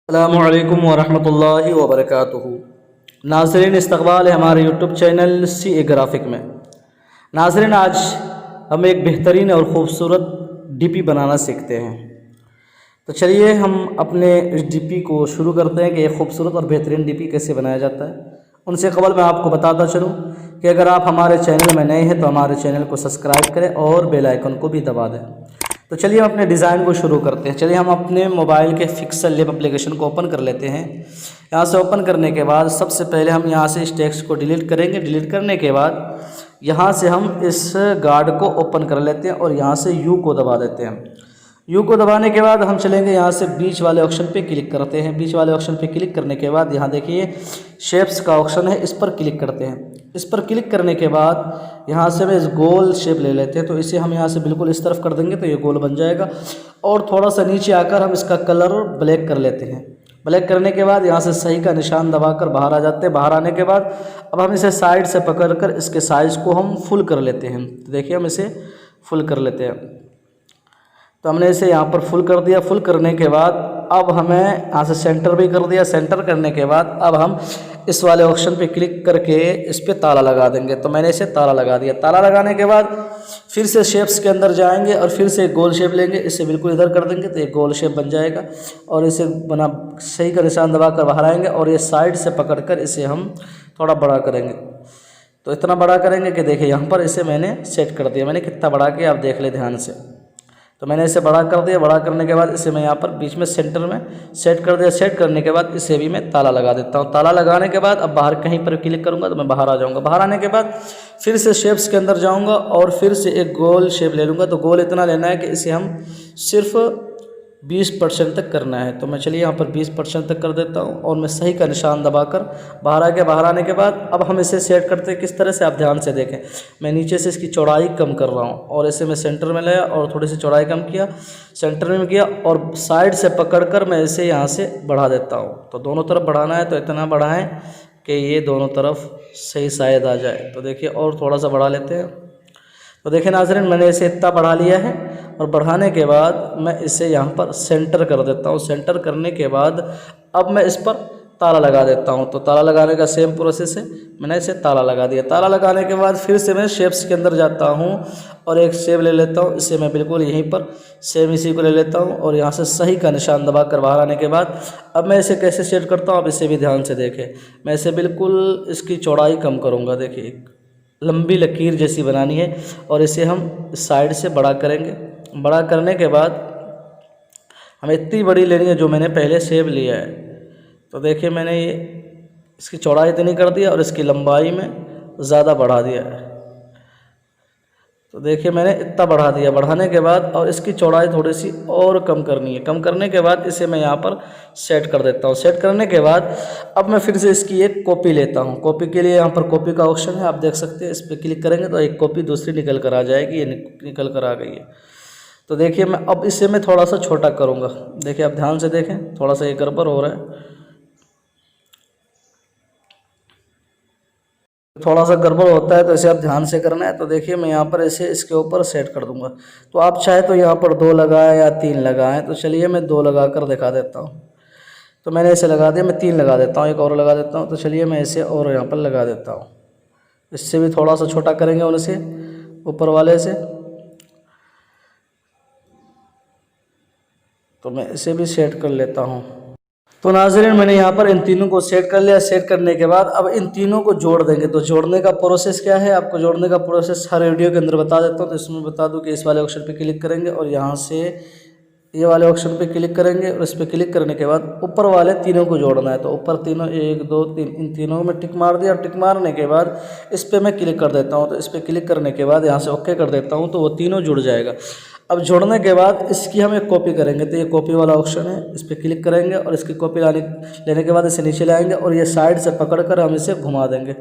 अस्सलामुअलैकुम वरहमतुल्लाहि वबरकातुहू। नाज़रीन, इस्तक़बाल है हमारे यूट्यूब चैनल CA ग्राफ़िक में। नाज़रीन, आज हम एक बेहतरीन और ख़ूबसूरत DP बनाना सीखते हैं। तो चलिए हम अपने इस DP को शुरू करते हैं कि एक ख़ूबसूरत और बेहतरीन DP कैसे बनाया जाता है। उनसे कबल मैं आपको बताता चलूँ कि अगर आप हमारे चैनल में नए हैं तो हमारे चैनल को सब्सक्राइब करें और बेल आइकन को भी दबा दें। तो चलिए हम अपने डिज़ाइन को शुरू करते हैं। चलिए हम अपने मोबाइल के पिक्सल लैब एप्लीकेशन को ओपन कर लेते हैं। यहाँ से ओपन करने के बाद सबसे पहले हम यहाँ से इस टेक्स्ट को डिलीट करेंगे। डिलीट करने के बाद यहाँ से हम इस गार्ड को ओपन कर लेते हैं और यहाँ से U को दबा देते हैं। U को दबाने के बाद हम चलेंगे यहाँ से बीच वाले ऑप्शन पे क्लिक करते हैं। बीच वाले ऑप्शन पे क्लिक करने के बाद यहाँ देखिए शेप्स का ऑप्शन है, इस पर क्लिक करते हैं। इस पर क्लिक करने के बाद यहाँ से मैं इस गोल शेप ले लेते हैं, तो इसे हम यहाँ से बिल्कुल इस तरफ कर देंगे तो ये गोल बन जाएगा। और थोड़ा सा नीचे आकर हम इसका कलर ब्लैक कर लेते हैं। ब्लैक करने के बाद यहाँ से सही का निशान दबाकर बाहर आ जाते हैं। बाहर आने के बाद अब हम इसे साइड से पकड़कर इसके साइज़ को हम फुल कर लेते हैं। तो देखिए हम इसे फुल कर लेते हैं। तो हमने इसे यहाँ पर फुल कर दिया। फुल करने के बाद अब हमें यहाँ से सेंटर भी कर दिया। सेंटर करने के बाद अब हम इस वाले ऑप्शन पे क्लिक करके इस पे ताला लगा देंगे। तो मैंने इसे ताला लगा दिया। ताला लगाने के बाद फिर से शेप्स के अंदर जाएंगे और फिर से एक गोल शेप लेंगे, इसे बिल्कुल इधर कर देंगे तो एक गोल शेप बन जाएगा। और इसे बना सही का निशान दबाकर बाहर आएंगे और ये साइड से पकड़कर इसे हम थोड़ा बड़ा करेंगे। तो इतना बड़ा करेंगे कि देखिए यहाँ पर इसे मैंने सेट कर दिया। मैंने कितना बड़ा किया आप देख ले ध्यान से। तो मैंने इसे बड़ा कर दिया। बड़ा करने के बाद इसे मैं यहाँ पर बीच में सेंटर में सेट कर दिया। सेट करने के बाद इसे भी मैं ताला लगा देता हूँ। ताला लगाने के बाद अब बाहर कहीं पर क्लिक करूँगा तो मैं बाहर आ जाऊँगा। बाहर आने के बाद फिर से शेप्स के अंदर जाऊँगा और फिर से एक गोल शेप ले लूँगा। तो गोल इतना लेना है कि इसे हम सिर्फ 20% तक करना है। तो मैं चलिए यहाँ पर 20% तक कर देता हूँ और मैं सही का निशान दबाकर बाहर आ गया। बाहर आने के बाद अब हम इसे सेट करते हैं किस तरह से, आप ध्यान से देखें। मैं नीचे से इसकी चौड़ाई कम कर रहा हूँ और इसे मैं सेंटर में लाया और थोड़ी सी चौड़ाई कम किया, सेंटर में किया और साइड से पकड़कर मैं इसे यहाँ से बढ़ा देता हूँ। तो दोनों तरफ बढ़ाना है तो इतना बढ़ाएँ कि ये दोनों तरफ सही साइज आ जाए। तो देखिए और थोड़ा सा बढ़ा लेते हैं। तो देखिए नाज़रीन, मैंने इसे इतना बढ़ा लिया है और बढ़ाने के बाद मैं इसे यहाँ पर सेंटर कर देता हूँ। सेंटर करने के बाद अब मैं इस पर ताला लगा देता हूँ। तो ताला लगाने का सेम प्रोसेस है, मैंने इसे ताला लगा दिया। ताला लगाने के बाद फिर से मैं शेप्स के अंदर जाता हूँ और एक शेप ले लेता हूँ। इसे मैं बिल्कुल यहीं पर सेम इसी को ले लेता हूँ और यहाँ से सही का निशान दबा कर बाहर आने के बाद अब मैं इसे कैसे सेट करता हूँ आप इसे भी ध्यान से देखें। मैं इसे बिल्कुल इसकी चौड़ाई कम करूँगा। देखिए लंबी लकीर जैसी बनानी है और इसे हम साइड से बड़ा करेंगे। बड़ा करने के बाद हमें इतनी बड़ी लेनी है जो मैंने पहले शेप लिया है। तो देखिए मैंने ये इसकी चौड़ाई इतनी कर दिया और इसकी लंबाई में ज़्यादा बढ़ा दिया है। तो देखिए मैंने इतना बढ़ा दिया। बढ़ाने के बाद और इसकी चौड़ाई थोड़ी सी और कम करनी है। कम करने के बाद इसे मैं यहाँ पर सेट कर देता हूँ। सेट करने के बाद अब मैं फिर से इसकी एक कॉपी लेता हूँ। कॉपी के लिए यहाँ पर कॉपी का ऑप्शन है, आप देख सकते हैं। इस पर क्लिक करेंगे तो एक कॉपी दूसरी निकल कर आ जाएगी। ये निकल कर आ गई है। तो देखिए मैं अब इसे मैं थोड़ा सा छोटा करूँगा। देखिए आप ध्यान से देखें, थोड़ा सा ये गड़बड़ हो रहा है, थोड़ा सा गड़बड़ होता है तो इसे आप ध्यान से करना है। तो देखिए मैं यहाँ पर इसे इसके ऊपर सेट कर दूंगा। तो आप चाहे तो यहाँ पर 2 लगाएं या 3 लगाएं। तो चलिए मैं 2 लगा कर दिखा देता हूँ। तो मैंने इसे लगा दिया, मैं 3 लगा देता हूँ, एक और लगा देता हूँ। तो चलिए मैं इसे और यहाँ पर लगा देता हूँ। इससे भी थोड़ा सा छोटा करेंगे उनसे ऊपर वाले से। तो मैं इसे भी सेट कर लेता हूँ। तो नाज़रीन मैंने यहाँ पर इन तीनों को सेट कर लिया। सेट करने के बाद अब इन तीनों को जोड़ देंगे। तो जोड़ने का प्रोसेस क्या है, आपको जोड़ने का प्रोसेस हर वीडियो के अंदर बता देता हूँ। तो इसमें बता दूँ कि इस वाले ऑप्शन पे क्लिक करेंगे और यहाँ से ये वाले ऑप्शन पे क्लिक करेंगे और इस पर क्लिक करने के बाद ऊपर वाले तीनों को जोड़ना है। तो ऊपर तीनों 1 2 3 इन तीनों में टिक मार दिया। टिक मारने के बाद इस पर मैं क्लिक कर देता हूँ। तो इस पर क्लिक करने के बाद यहाँ से ओके कर देता हूँ तो वो तीनों जुड़ जाएगा। अब जोड़ने के बाद इसकी हम एक कॉपी करेंगे। तो ये कॉपी वाला ऑप्शन है, इस पर क्लिक करेंगे और इसकी कॉपी लेने के बाद इसे नीचे लाएंगे और ये साइड से पकड़कर हम इसे घुमा देंगे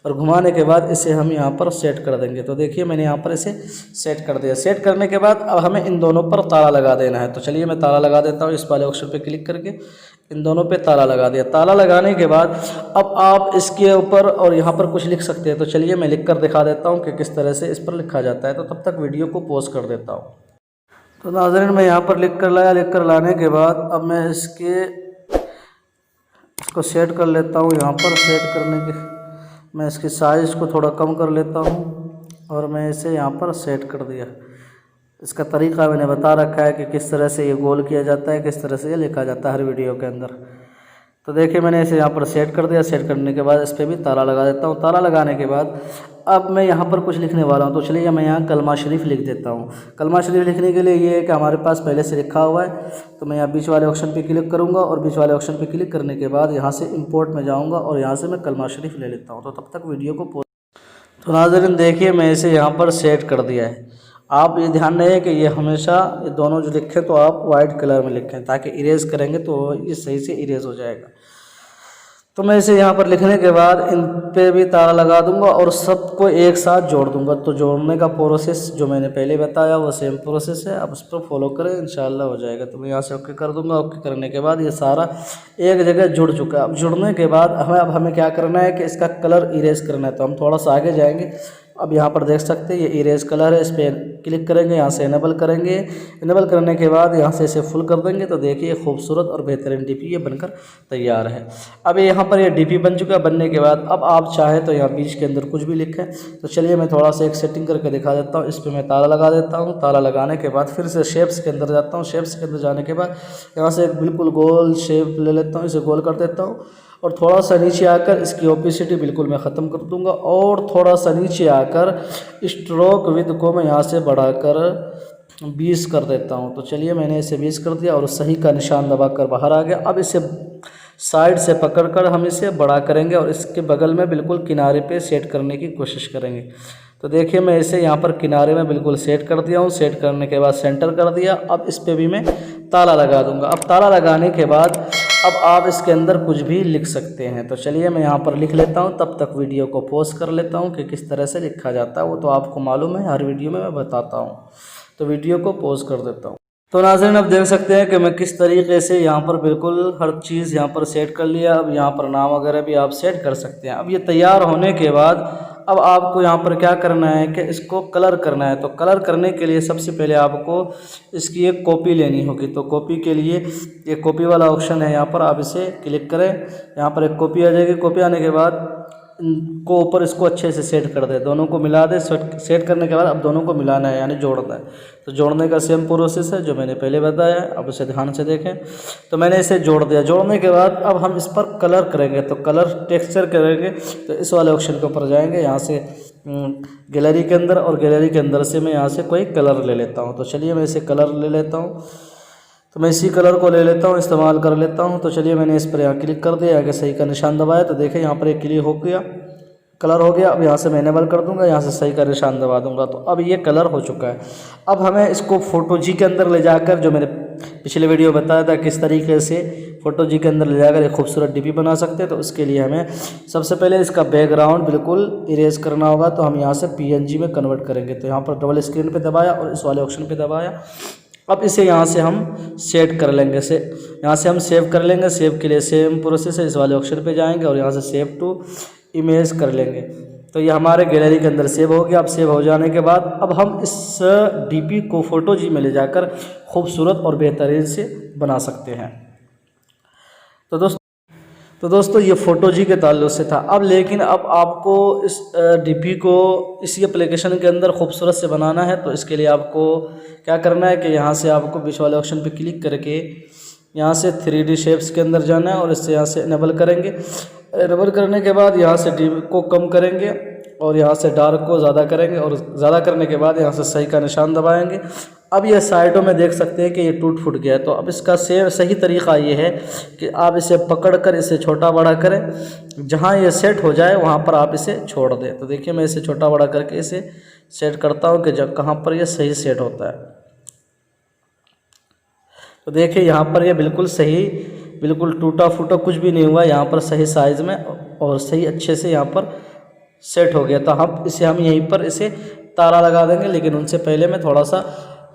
और घुमाने के बाद इसे हम यहाँ पर सेट कर देंगे। तो देखिए मैंने यहाँ पर इसे सेट कर दिया। सेट करने के बाद अब हमें इन दोनों पर ताला लगा देना है। तो चलिए मैं ताला लगा देता हूँ। इस वाले ऑप्शन पे क्लिक करके इन दोनों पे ताला लगा दिया। ताला लगाने के बाद अब आप इसके ऊपर और यहाँ पर कुछ लिख सकते हैं। तो चलिए मैं लिख कर दिखा देता हूँ कि किस तरह से इस पर लिखा जाता है। तो तब तक वीडियो को पॉज कर देता हूँ। तो नाज़रीन मैं यहाँ पर लिख कर लाया। लिख कर लाने के बाद अब मैं इसके इसको सेट कर लेता हूँ। यहाँ पर सेट करने के मैं इसकी साइज़ को थोड़ा कम कर लेता हूँ और मैं इसे यहाँ पर सेट कर दिया। इसका तरीका मैंने बता रखा है कि किस तरह से ये गोल किया जाता है, किस तरह से ये लिखा जाता है हर वीडियो के अंदर। तो देखिए मैंने इसे यहाँ पर सेट कर दिया। सेट करने के बाद इस पर भी ताला लगा देता हूँ। ताला लगाने के बाद अब मैं यहाँ पर कुछ लिखने वाला हूँ, तो चलिए मैं यहाँ कलमा शरीफ लिख देता हूँ। कलमा शरीफ लिखने के लिए ये है कि हमारे पास पहले से लिखा हुआ है, तो मैं यहाँ बीच वाले ऑप्शन पे क्लिक करूँगा और बीच वाले ऑप्शन पे क्लिक करने के बाद यहाँ से इंपोर्ट में जाऊँगा और यहाँ से मैं कलमा शरीफ ले लेता हूँ। तो तब तक वीडियो को तो नाज़रीन देखिए मैं इसे यहाँ पर सेट कर दिया है। आप ये ध्यान रहे कि ये हमेशा ये दोनों जो लिखें तो आप वाइट कलर में लिखें, ताकि इरेज करेंगे तो ये सही से इरेज हो जाएगा। तो मैं इसे यहाँ पर लिखने के बाद इन पे भी ताला लगा दूंगा और सबको एक साथ जोड़ दूंगा। तो जोड़ने का प्रोसेस जो मैंने पहले बताया वो सेम प्रोसेस है, आप उस पर फॉलो करें, इंशाल्लाह हो जाएगा। तो मैं यहाँ से ओके कर दूंगा। ओके करने के बाद ये सारा एक जगह जुड़ चुका है। अब जुड़ने के बाद हमें क्या करना है कि इसका कलर इरेज करना है। तो हम थोड़ा सा आगे जाएंगे। अब यहाँ पर देख सकते हैं ये इरेज कलर है, इस पर क्लिक करेंगे, यहाँ से इनेबल करेंगे। इनेबल करने के बाद यहाँ से इसे फुल कर देंगे। तो देखिए खूबसूरत और बेहतरीन डीपी ये बनकर तैयार है। अब यहाँ पर ये डीपी बन चुका है। बनने के बाद अब आप चाहें तो यहाँ बीच के अंदर कुछ भी लिखें। तो चलिए मैं थोड़ा सा एक सेटिंग करके दिखा देता हूँ। इस पर मैं ताला लगा देता हूँ। ताला लगाने के बाद फिर से शेप्स के अंदर जाता हूँ। शेप्स के अंदर जाने के बाद यहाँ से एक बिल्कुल गोल शेप ले लेता हूँ, इसे गोल कर देता हूँ और थोड़ा सा नीचे आकर इसकी ओपेसिटी बिल्कुल मैं ख़त्म कर दूंगा और थोड़ा सा नीचे आकर स्ट्रोक विद को मैं यहाँ से बढ़ाकर 20 कर देता हूँ। तो चलिए मैंने इसे 20 कर दिया और सही का निशान दबाकर बाहर आ गया। अब इसे साइड से पकड़कर हम इसे बड़ा करेंगे और इसके बगल में बिल्कुल किनारे पे सेट करने की कोशिश करेंगे। तो देखिए मैं इसे यहाँ पर किनारे में बिल्कुल सेट कर दिया हूँ। सेट करने के बाद सेंटर कर दिया। अब इस पर भी मैं ताला लगा दूँगा। अब ताला लगाने के बाद अब आप इसके अंदर कुछ भी लिख सकते हैं। तो चलिए मैं यहाँ पर लिख लेता हूँ, तब तक वीडियो को पॉज कर लेता हूँ कि किस तरह से लिखा जाता है। वो तो आपको मालूम है, हर वीडियो में मैं बताता हूँ। तो वीडियो को पॉज कर देता हूँ। तो नाज़रीन अब देख सकते हैं कि मैं किस तरीके से यहाँ पर बिल्कुल हर चीज़ यहाँ पर सेट कर लिया। अब यहाँ पर नाम वगैरह भी आप सेट कर सकते हैं। अब ये तैयार होने के बाद अब आपको यहाँ पर क्या करना है कि इसको कलर करना है। तो कलर करने के लिए सबसे पहले आपको इसकी एक कॉपी लेनी होगी। तो कॉपी के लिए एक कॉपी वाला ऑप्शन है, यहाँ पर आप इसे क्लिक करें। यहाँ पर एक कॉपी आ जाएगी। कॉपी आने के बाद इनको ऊपर इसको अच्छे से सेट कर दे, दोनों को मिला दे। सेट करने के बाद अब दोनों को मिलाना है, यानी जोड़ना है। तो जोड़ने का सेम प्रोसेस है जो मैंने पहले बताया है। अब उसे ध्यान से देखें। तो मैंने इसे जोड़ दिया। जोड़ने के बाद अब हम इस पर कलर करेंगे। तो कलर टेक्सचर करेंगे। तो इस वाले ऑप्शन के ऊपर जाएंगे, यहाँ से गैलरी के अंदर, और गैलरी के अंदर से मैं यहाँ से कोई कलर ले लेता हूँ। तो चलिए मैं इसे कलर ले लेता हूँ। तो मैं इसी कलर को ले लेता हूँ, इस्तेमाल कर लेता हूँ। तो चलिए मैंने इस पर यहाँ क्लिक कर दिया, आगे सही का निशान दबाया। तो देखिए यहाँ पर एक क्लिक हो गया, कलर हो गया। अब यहाँ से मैं इनेबल कर दूंगा, यहाँ से सही का निशान दबा दूंगा। तो अब ये कलर हो चुका है। अब हमें इसको फोटो जी के अंदर ले जाकर, जो मैंने पिछले वीडियो बताया था किस तरीके से फोटो जी के अंदर ले जाकर एक खूबसूरत डीपी बना सकते हैं। तो उसके लिए हमें सबसे पहले इसका बैकग्राउंड बिल्कुल इरेज करना होगा। तो हम यहाँ से PNG में कन्वर्ट करेंगे। तो यहाँ पर डबल स्क्रीन पर दबाया और इस वाले ऑप्शन पर दबाया। अब इसे यहाँ से हम सेट कर लेंगे। यहाँ से हम सेव कर लेंगे। सेव के लिए सेम प्रोसेस है, इस वाले ऑप्शन पे जाएंगे और यहाँ से सेव टू इमेज कर लेंगे। तो ये हमारे गैलरी के अंदर सेव हो गया। अब सेव हो जाने के बाद अब हम इस डीपी को फोटो जी में ले जाकर खूबसूरत और बेहतरीन से बना सकते हैं। तो दोस्तों ये फ़ोटो जी के ताल्लुक़ से था। अब लेकिन अब आपको इस डीपी को इसी एप्लीकेशन के अंदर खूबसूरत से बनाना है। तो इसके लिए आपको क्या करना है कि यहाँ से आपको बीच वाले ऑप्शन पे क्लिक करके यहाँ से 3D शेप्स के अंदर जाना है और इससे यहाँ से इनेबल करेंगे। इनेबल करने के बाद यहाँ से डीपी को कम करेंगे और यहाँ से डार्क को ज़्यादा करेंगे और ज़्यादा करने के बाद यहाँ से सही का निशान दबाएंगे। अब ये साइडों में देख सकते हैं कि ये टूट फूट गया है। तो अब इसका सही तरीका ये है कि आप इसे पकड़कर इसे छोटा बड़ा करें। जहाँ ये सेट हो जाए वहाँ पर आप इसे छोड़ दें। तो देखिए मैं इसे छोटा बड़ा करके इसे सेट करता हूँ कि जब कहाँ पर ये सही सेट होता है। तो देखिए यहाँ पर ये बिल्कुल सही, बिल्कुल टूटा फूटा कुछ भी नहीं हुआ। यहाँ पर सही साइज़ में और सही अच्छे से यहाँ पर सेट हो गया। तो हम यहीं पर इसे ताला लगा देंगे। लेकिन उनसे पहले मैं थोड़ा सा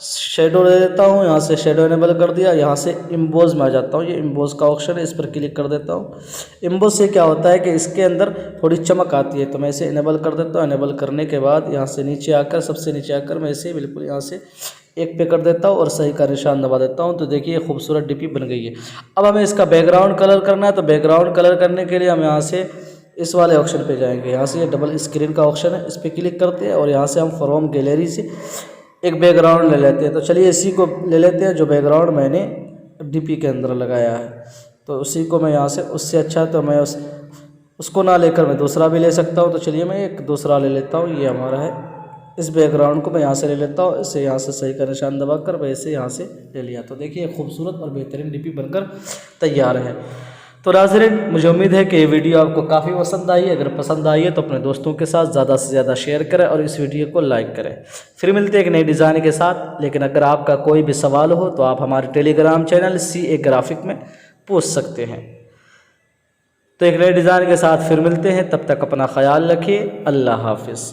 शेडो ले लेता हूँ, यहाँ से शेडो इनेबल कर दिया, यहाँ से इम्बोज में आ जाता हूँ। ये इम्बोज का ऑप्शन है, इस पर क्लिक कर देता हूँ। इम्बोज से क्या होता है कि इसके अंदर थोड़ी चमक आती है, तो मैं इसे इनेबल कर देता हूँ। इनेबल करने के बाद यहाँ से नीचे आकर, सबसे नीचे आकर मैं इसे बिल्कुल यहाँ से एक पे कर देता हूँ और सही का निशान दबा देता हूँ। तो देखिए खूबसूरत डीपी बन गई है। अब हमें इसका बैकग्राउंड कलर करना है, तो बैकग्राउंड कलर करने के लिए हम यहाँ से इस वाले ऑप्शन पे जाएंगे। यहाँ से ये डबल स्क्रीन का ऑप्शन है, इस पर क्लिक करते हैं और यहाँ से हम फ्रॉम गैलरी से एक बैकग्राउंड ले लेते हैं। तो चलिए इसी को ले लेते हैं जो बैकग्राउंड मैंने डीपी के अंदर लगाया है। तो उसी को मैं यहाँ से, उससे अच्छा तो मैं उसको ना लेकर मैं दूसरा भी ले सकता हूँ। तो चलिए मैं एक दूसरा ले लेता हूँ, ये हमारा है। इस बैकग्राउंड को मैं यहाँ से ले लेता हूँ, इसे यहाँ से सही का निशान दबाकर वैसे यहाँ से ले लिया। तो देखिए खूबसूरत और बेहतरीन डीपी बनकर तैयार है। तो नाज़रीन, मुझे उम्मीद है कि ये वीडियो आपको काफ़ी पसंद आई है। अगर पसंद आई है तो अपने दोस्तों के साथ ज़्यादा से ज़्यादा शेयर करें और इस वीडियो को लाइक करें। फिर मिलते हैं एक नई डिज़ाइन के साथ। लेकिन अगर आपका कोई भी सवाल हो तो आप हमारे टेलीग्राम चैनल CA ग्राफिक में पूछ सकते हैं। तो एक नई डिज़ाइन के साथ फिर मिलते हैं, तब तक अपना ख्याल रखिए। अल्लाह हाफिज़।